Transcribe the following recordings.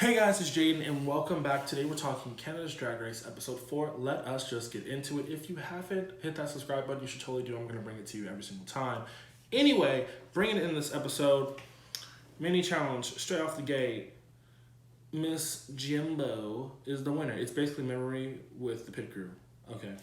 Hey guys, it's Jaden and welcome back. Today we're talking Canada's Drag Race episode 4. Let us just get into it. If you haven't hit that subscribe button, you should totally do. I'm going to bring it to you every single time. Anyway, bringing it in this episode, mini challenge straight off the gate. Miss Jimbo is the winner. It's basically memory with the pit crew. Okay.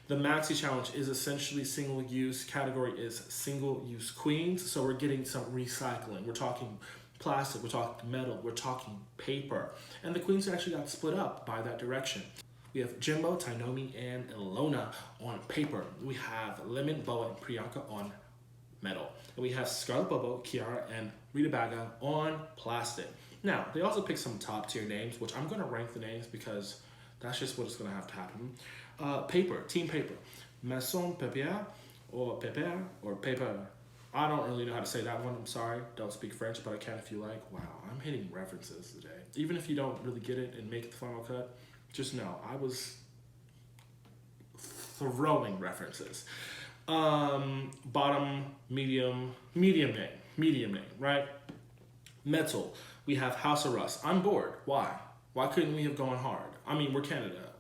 The Maxi challenge is essentially single use. Category is single use queens. So we're getting some recycling. We're talking plastic, we're talking metal, we're talking paper. And the queens actually got split up by that direction. We have Jimbo, Tinomi, and Ilona on paper. We have Lemon, Boa, and Priyanka on metal. And we have Scarlett Boba, Kiara, and Rita Baga on plastic. Now, they also picked some top tier names, which I'm gonna rank the names because that's just what is gonna have to happen. Paper, team paper. Maison papier, or paper, or paper. I don't really know how to say that one. I'm sorry. Don't speak French, but I can if you like. Wow, I'm hitting references today. Even if you don't really get it and make it the final cut, just know I was throwing references. Bottom, medium name, right? Metal. We have House of Rust. I'm bored. Why? Why couldn't we have gone hard? I mean, we're Canada.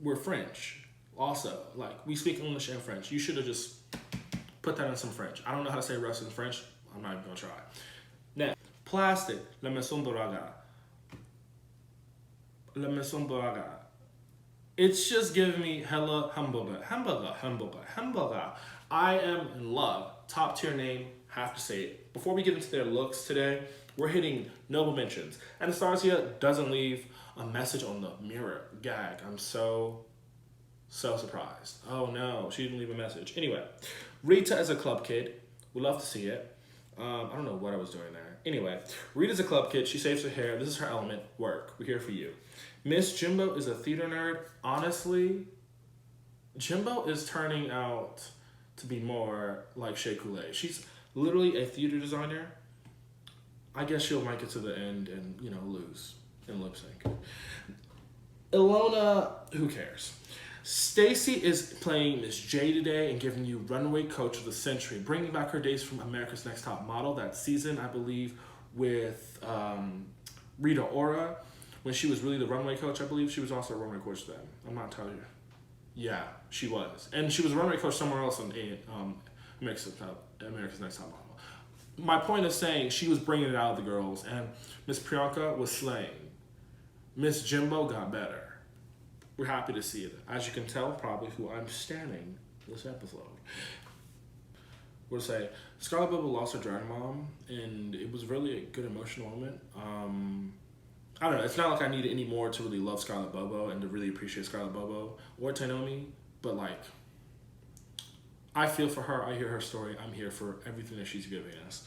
We're French. Also, like, we speak English and French. You should have just put that in some French. I don't know how to say rust in French. I'm not even gonna try. Next, plastic. La Maison Doraga. La Maison Doraga. It's just giving me hella hamburger. I am in love. Top tier name. Have to say it. Before we get into their looks today, we're hitting noble mentions. Anastasia doesn't leave a message on the mirror. Gag. I'm so surprised. Oh no, she didn't leave a message. Anyway, Rita is a club kid. We love to see it. I don't know what I was doing there. Anyway, Rita's a club kid. She saves her hair. This is her element. Work. We're here for you. Miss Jimbo is a theater nerd. Honestly, Jimbo is turning out to be more like Shea Coulee. She's literally a theater designer. I guess she'll make it to the end and, lose in lip sync. Ilona, who cares? Stacy is playing Miss J today and giving you Runway Coach of the Century, bringing back her days from America's Next Top Model, that season, I believe, with Rita Ora. When she was really the runway coach, I believe she was also a runway coach then. I'm not telling you. Yeah, she was. And she was a runway coach somewhere else on America's Next Top Model. My point is saying she was bringing it out of the girls, and Miss Priyanka was slaying. Miss Jimbo got better. We're happy to see it. As you can tell, probably who I'm standing this episode. We'll say, Scarlett Boba lost her drag mom, and it was really a good emotional moment. I don't know, it's not like I need any more to really love Scarlett Boba and to really appreciate Scarlett Boba or Tinomi, but like, I feel for her, I hear her story, I'm here for everything that she's giving us.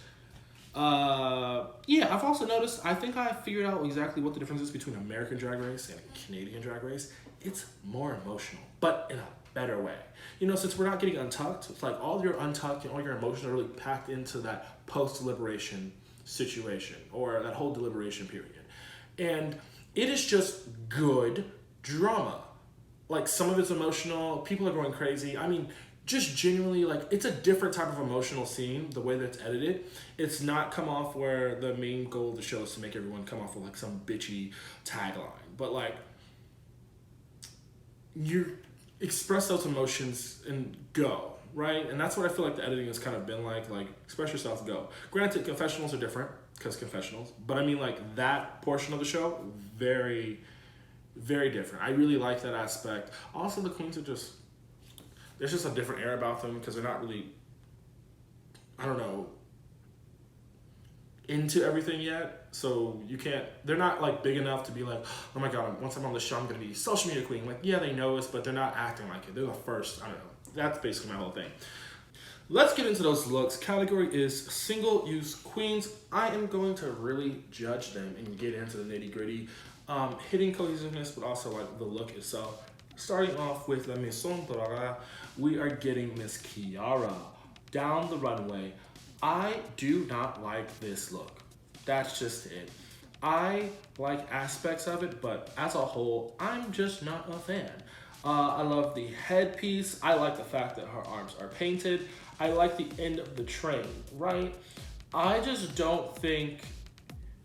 Yeah, I've also noticed, I think I figured out exactly what the difference is between American Drag Race and Canadian Drag Race. It's more emotional, but in a better way. Since we're not getting untucked, it's like all your untucked and all your emotions are really packed into that post-deliberation situation or that whole deliberation period. And it is just good drama. Like, some of it's emotional, people are going crazy. I mean, just genuinely, like, it's a different type of emotional scene, the way that it's edited. It's not come off where the main goal of the show is to make everyone come off with, like, some bitchy tagline. But, like, you express those emotions and go, right? And that's what I feel like the editing has kind of been like express yourself, go. Granted, confessionals are different, because confessionals, but I mean, like, that portion of the show, very, very different. I really like that aspect. Also, the queens are just, there's just a different air about them, because they're not really, I don't know, into everything yet. So they're not like big enough to be like, oh my god, once I'm on the show, I'm gonna be social media queen. Like, yeah, they know us, but they're not acting like it. They're the first, I don't know. That's basically my whole thing. Let's get into those looks. Category is single use queens. I am going to really judge them and get into the nitty gritty. Hitting cohesiveness, but also like the look itself. Starting off with La Maison Dorada, we are getting Miss Kiara down the runway. I do not like this look. That's just it. I like aspects of it, but as a whole, I'm just not a fan. I love the headpiece. I like the fact that her arms are painted. I like the end of the train, right? I just don't think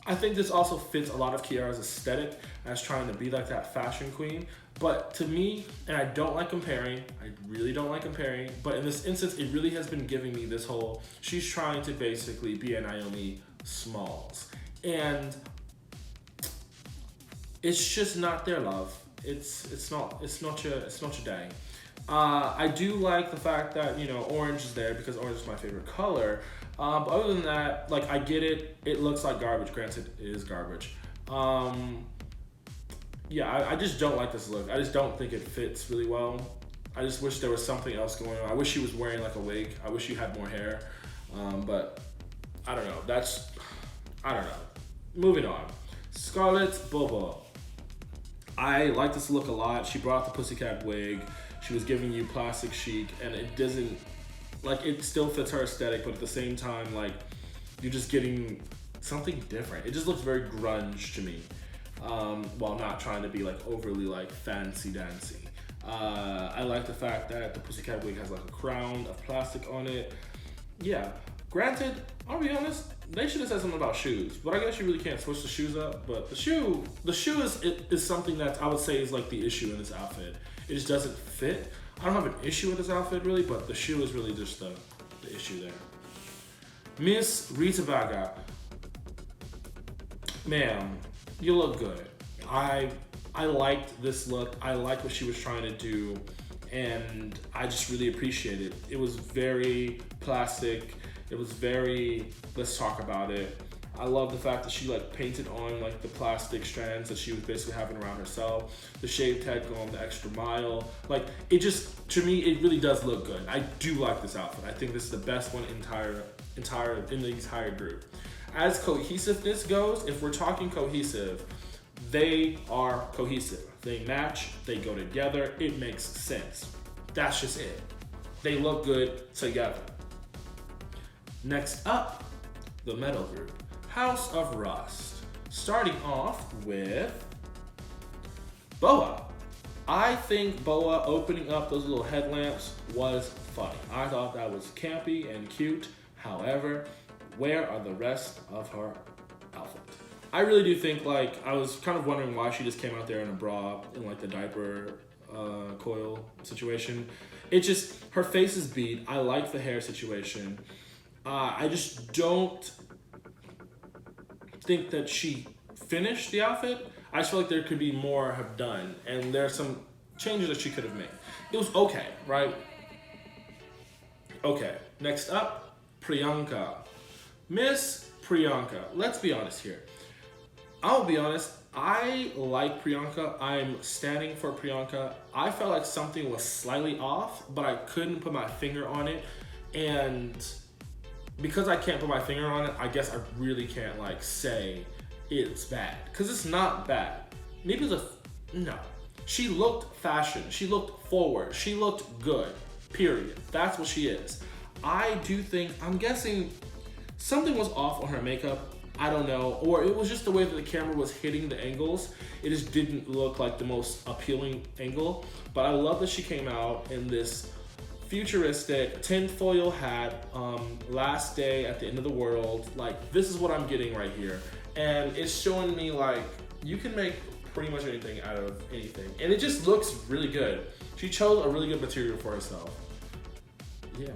I think this also fits a lot of Kiara's aesthetic as trying to be like that fashion queen. But to me, and I don't like comparing, I really don't like comparing, but in this instance, it really has been giving me this whole, she's trying to basically be a Naomi Smalls. And it's just not their love. It's not your day. I do like the fact that, you know, orange is there because orange is my favorite color. But other than that, like, I get it. It looks like garbage. Granted, it is garbage. Yeah, I just don't like this look. I just don't think it fits really well. I just wish there was something else going on. I wish she was wearing like a wig. I wish she had more hair. But I don't know. I don't know. Moving on. Scarlett Boba. I like this look a lot. She brought the pussycat wig. She was giving you plastic chic, and it doesn't, like, it still fits her aesthetic, but at the same time, like, you're just getting something different. It just looks very grunge to me, while not trying to be like overly like fancy dancy. I like the fact that the pussycat wig has like a crown of plastic on it. Yeah, granted, I'll be honest, they should have said something about shoes, but I guess you really can't switch the shoes up. But the shoe is something that I would say is like the issue in this outfit. It just doesn't fit. I don't have an issue with this outfit really, but the shoe is really just the issue there. Miss Rita Baga, ma'am, you look good. I liked this look. I liked what she was trying to do, and I just really appreciate it. It was very plastic. It was very, let's talk about it. I love the fact that she like painted on like the plastic strands that she was basically having around herself. The shaved head going the extra mile. Like, it just, to me, it really does look good. I do like this outfit. I think this is the best one in the entire group. As cohesiveness goes, if we're talking cohesive, they are cohesive. They match, they go together, it makes sense. That's just it. They look good together. Next up, the metal group, House of Rust. Starting off with Boa. I think Boa opening up those little headlamps was funny. I thought that was campy and cute. However, where are the rest of her outfit? I really do think, like, I was kind of wondering why she just came out there in a bra in like the diaper coil situation. It just, her face is beat. I like the hair situation. I just don't think that she finished the outfit. I just feel like there could be more have done, and there are some changes that she could have made. It was okay, right? Okay, next up, Priyanka. Miss Priyanka. Let's be honest here. I'll be honest, I like Priyanka. I'm standing for Priyanka. I felt like something was slightly off, but I couldn't put my finger on it, and because I can't put my finger on it, I guess I really can't like say it's bad, because it's not bad. Maybe it's no. She looked fashion. She looked forward. She looked good, period. That's what she is. I do think, I'm guessing something was off on her makeup. I don't know, or it was just the way that the camera was hitting the angles. It just didn't look like the most appealing angle, but I love that she came out in this futuristic tinfoil hat, last day at the end of the world. Like, this is what I'm getting right here. And it's showing me like you can make pretty much anything out of anything. And it just looks really good. She chose a really good material for herself. Yeah.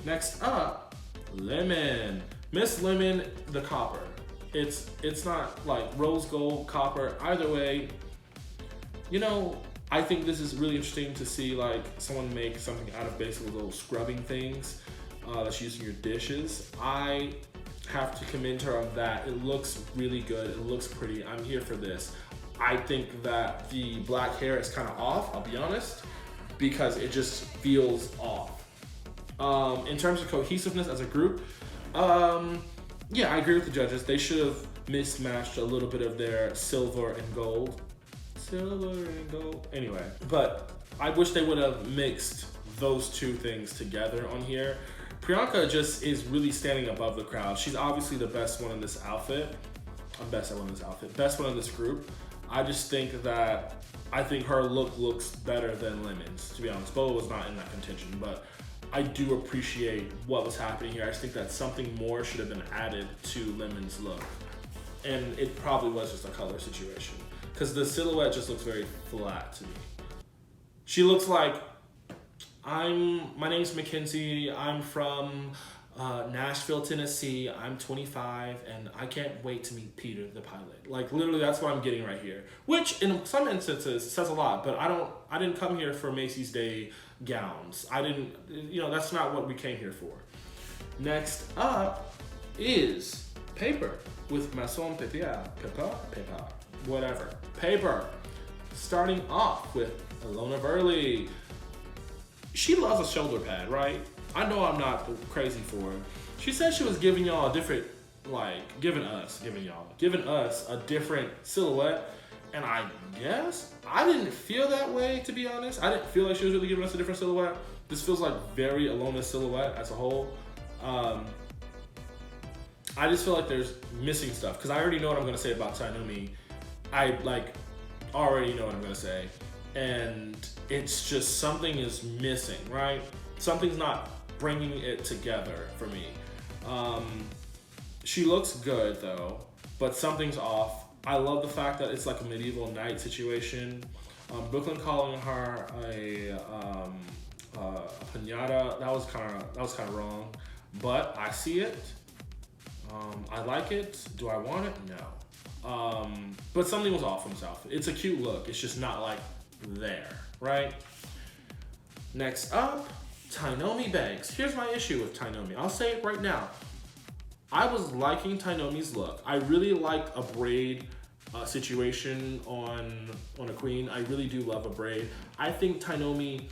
Next up, Lemon. Miss Lemon, the copper. It's not like rose gold, copper, either way. You know, I think this is really interesting to see like someone make something out of basically little scrubbing things that's used in your dishes. I have to commend her on that. It looks really good. It looks pretty. I'm here for this. I think that the black hair is kind of off, I'll be honest, because it just feels off. In terms of cohesiveness as a group, yeah, I agree with the judges. They should have mismatched a little bit of their silver and gold. Anyway, but I wish they would have mixed those two things together on here. Priyanka just is really standing above the crowd. She's obviously the best one in this outfit. Best one in this group. I just think that, I think her look looks better than Lemon's, to be honest. Boa was not in that contention, but I do appreciate what was happening here. I just think that something more should have been added to Lemon's look. And it probably was just a color situation. Because the silhouette just looks very flat to me. She looks like, my name's Mackenzie, I'm from Nashville, Tennessee, I'm 25, and I can't wait to meet Peter, the pilot. Like, literally, that's what I'm getting right here. Which, in some instances, says a lot, but I didn't come here for Macy's Day gowns. That's not what we came here for. Next up is Paper with Maison Papier, whatever. Paper. Starting off with Alona Burley. She loves a shoulder pad, right? I know I'm not crazy for her. She said she was giving y'all a different, giving us a different silhouette. And I guess I didn't feel that way, to be honest. I didn't feel like she was really giving us a different silhouette. This feels like very Alona's silhouette as a whole. I just feel like there's missing stuff because I already know what I'm gonna say about Tinomi. I already know what I'm gonna say, and it's just something is missing, right? Something's not bringing it together for me. She looks good though, but something's off. I love the fact that it's like a medieval knight situation. Brooklyn calling her a pinata, that was kind of wrong, but I see it. I like it. Do I want it? No. But something was off from this outfit. It's a cute look. It's just not like there, right? Next up, Tinomi Banks. Here's my issue with Tinomi. I'll say it right now. I was liking Tinomi's look. I really like a braid situation on a queen. I really do love a braid. I think Tinomi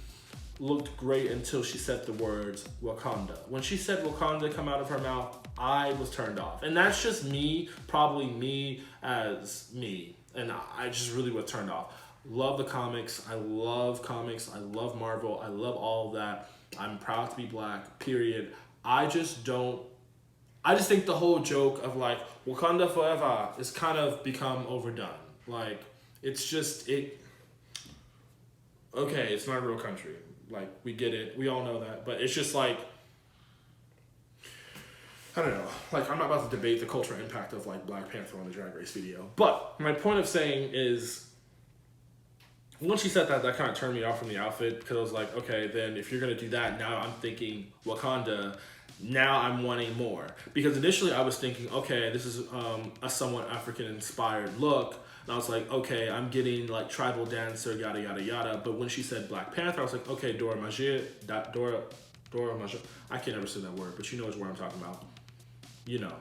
looked great until she said the words Wakanda. When she said Wakanda come out of her mouth, I was turned off. And that's just me, probably me as me. And I just really was turned off. Love the comics. I love comics. I love Marvel. I love all of that. I'm proud to be black, period. I just think the whole joke of like Wakanda forever is kind of become overdone. Like, it's just, okay, it's not a real country. Like, we get it. We all know that. But it's just like, I don't know. Like, I'm not about to debate the cultural impact of like Black Panther on the Drag Race video. But my point of saying is, once she said that kind of turned me off from the outfit because I was like, okay, then if you're going to do that, now I'm thinking Wakanda. Now I'm wanting more. Because initially I was thinking, okay, this is a somewhat African-inspired look. And I was like, okay, I'm getting like tribal dancer, yada, yada, yada. But when she said Black Panther, I was like, okay, Dora Magia. I can't ever say that word, but you know which word I'm talking about. You know.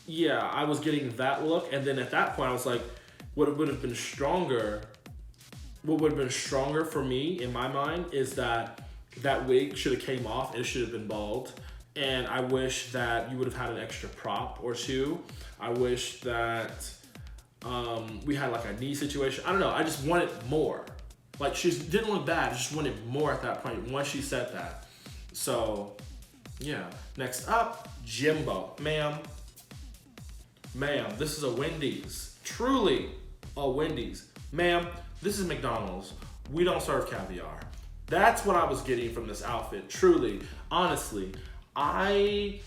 Yeah, I was getting that look. And then at that point, I was like, what would have been stronger for me in my mind is that wig should have came off. It should have been bald. And I wish that you would have had an extra prop or two. I wish that we had like a knee situation. I don't know. I just wanted more. Like, she didn't look bad. I just wanted more at that point once she said that. So, yeah. Next up, Jimbo. Ma'am, this is a Wendy's. Truly a Wendy's. Ma'am, this is McDonald's. We don't serve caviar. That's what I was getting from this outfit. Truly, honestly, I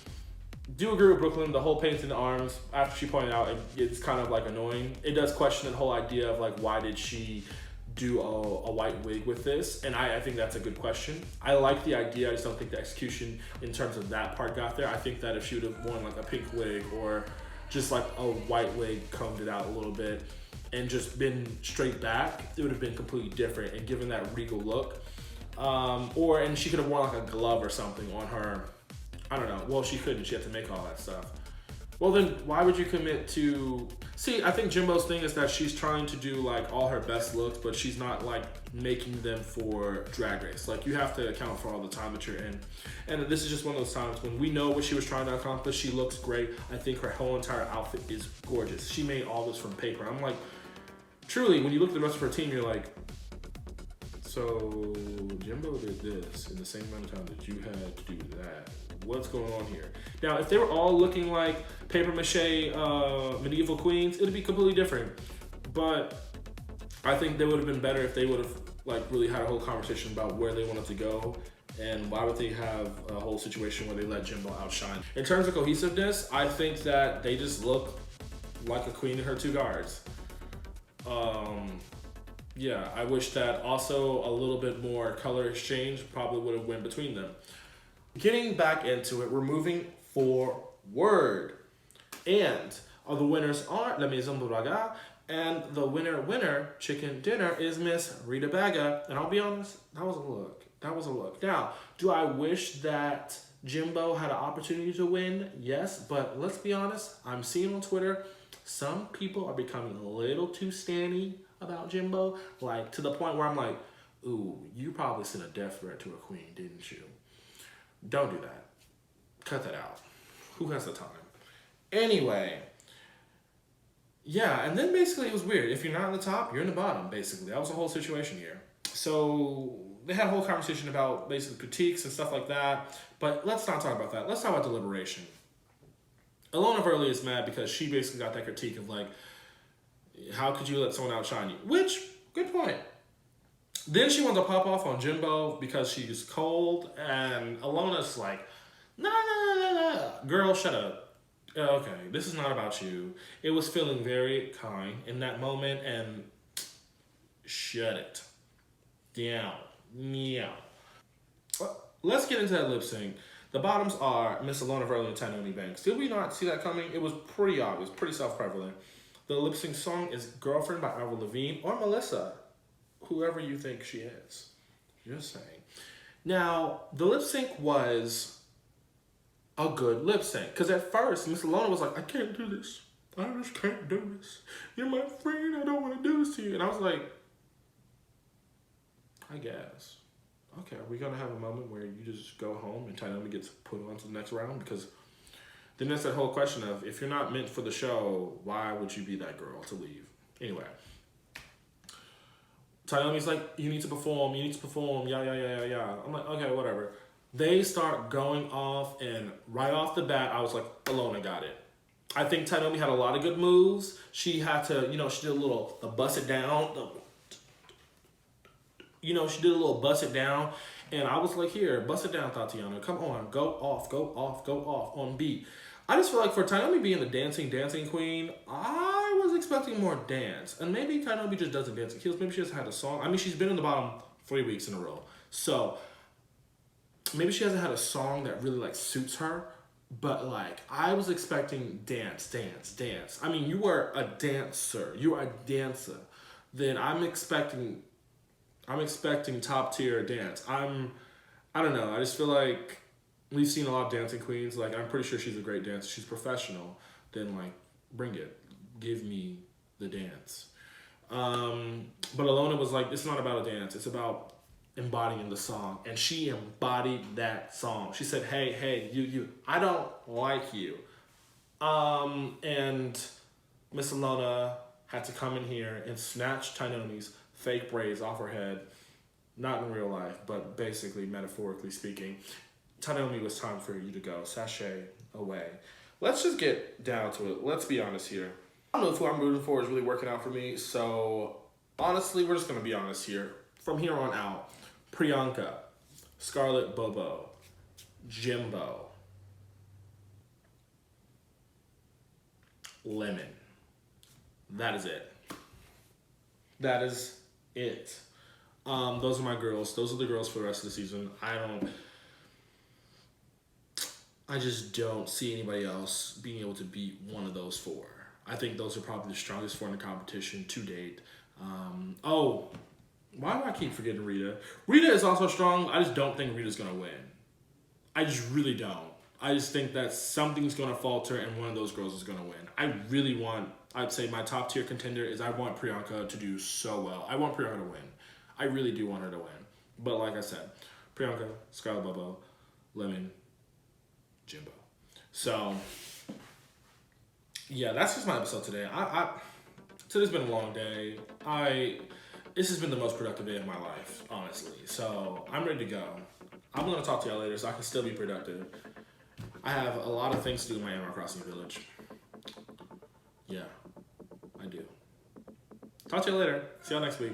do agree with Brooklyn. The whole painting the arms, after she pointed out, it's kind of like annoying. It does question the whole idea of like, why did she do a white wig with this? And I think that's a good question. I like the idea. I just don't think the execution in terms of that part got there. I think that if she would have worn like a pink wig or just like a white wig, combed it out a little bit, and just been straight back, it would have been completely different and given that regal look. And she could have worn like a glove or something on her. I don't know. Well, she couldn't. She had to make all that stuff. Well, then why would you commit to... See, I think Jimbo's thing is that she's trying to do like all her best looks, but she's not like making them for Drag Race. Like, you have to account for all the time that you're in. And this is just one of those times when we know what she was trying to accomplish. She looks great. I think her whole entire outfit is gorgeous. She made all this from paper. I'm like, truly, when you look at the rest of her team, you're like, so Jimbo did this in the same amount of time that you had to do that. What's going on here? Now, if they were all looking like paper mache medieval queens, it'd be completely different. But I think they would have been better if they would have like really had a whole conversation about where they wanted to go And why would they have a whole situation where they let Jimbo outshine? In terms of cohesiveness, I think that they just look like a queen and her two guards. Yeah, I wish that also a little bit more color exchange probably would have went between them. Getting back into it, we're moving forward. And the winners are La Maison Bouraga, and the winner chicken dinner is Miss Rita Baga. And I'll be honest, that was a look. That was a look. Now, do I wish that Jimbo had an opportunity to win? Yes, but let's be honest, I'm seeing on Twitter, some people are becoming a little too standy about Jimbo, like to the point where I'm like, ooh, you probably sent a death threat to a queen, didn't you? Don't do that. Cut that out. Who has the time? Anyway, yeah, and then basically it was weird. If you're not in the top, you're in the bottom, basically. That was the whole situation here. So they had a whole conversation about basically critiques and stuff like that, but let's not talk about that. Let's talk about deliberation. Alona Verley is mad because she basically got that critique of like, how could you let someone outshine you? Which, good point. Then she wanted to pop off on Jimbo because she's cold, and Alona's like, nah. Girl, shut up. Okay, this is not about you. It was feeling very kind in that moment, and shut it down. Meow. Let's get into that lip sync. The bottoms are Miss Alona Verley and Tinomi Banks. Did we not see that coming? It was pretty obvious, pretty self-prevalent. The lip sync song is Girlfriend by Avril Lavigne or Melissa, whoever you think she is. Just saying. Now, the lip sync was a good lip sync. Because at first, Miss Alona was like, I can't do this. I just can't do this. You're my friend. I don't want to do this to you. And I was like, I guess. Okay, are we going to have a moment where you just go home and Tinomi gets put on to the next round? Because then there's that whole question of, if you're not meant for the show, why would you be that girl to leave? Anyway. Tinomi's like, you need to perform, yeah. I'm like, okay, whatever. They start going off, and right off the bat, I was like, Alona got it. I think Tinomi had a lot of good moves. She had to, she did a little, the bust it down. She did a little bust it down. And I was like, here, bust it down, Tatiana. Come on, go off on beat. I just feel like for Tinomi being the dancing queen, I was expecting more dance. And maybe Tinomi just doesn't dance in heels. Maybe she just had a song. I mean, she's been in the bottom 3 weeks in a row. So maybe she hasn't had a song that really like suits her. But like, I was expecting dance. I mean, you were a dancer. You are a dancer. Then I'm expecting top tier dance. I don't know. I just feel like we've seen a lot of dancing queens. Like, I'm pretty sure she's a great dancer. She's professional. Then, like, bring it. Give me the dance. But Alona was like, it's not about a dance. It's about embodying the song. And she embodied that song. She said, hey, you. I don't like you. And Miss Alona had to come in here and snatch Tinomi's fake braids off her head. Not in real life, but basically, metaphorically speaking. Tinomi, it was time for you to go. Sashay away. Let's just get down to it. Let's be honest here. I don't know if who I'm rooting for is really working out for me. So, honestly, we're just going to be honest here. From here on out, Priyanka, Scarlett Boba, Jimbo, Lemon. That is it. That is it. Those are my girls. Those are the girls for the rest of the season. I just don't see anybody else being able to beat one of those four. I think those are probably the strongest four in the competition to date. Why do I keep forgetting Rita? Rita is also strong. I just don't think Rita's going to win. I just really don't. I just think that something's going to falter and one of those girls is going to win. I'd say my top tier contender is I want Priyanka to do so well. I want Priyanka to win. I really do want her to win. But like I said, Priyanka, Scarlett Boba, Lemon, Jimbo. So, yeah, that's just my episode today. Today's been a long day. This has been the most productive day of my life, honestly. So, I'm ready to go. I'm going to talk to y'all later so I can still be productive. I have a lot of things to do in my Animal Crossing village. Yeah, I do. Talk to you later. See y'all next week.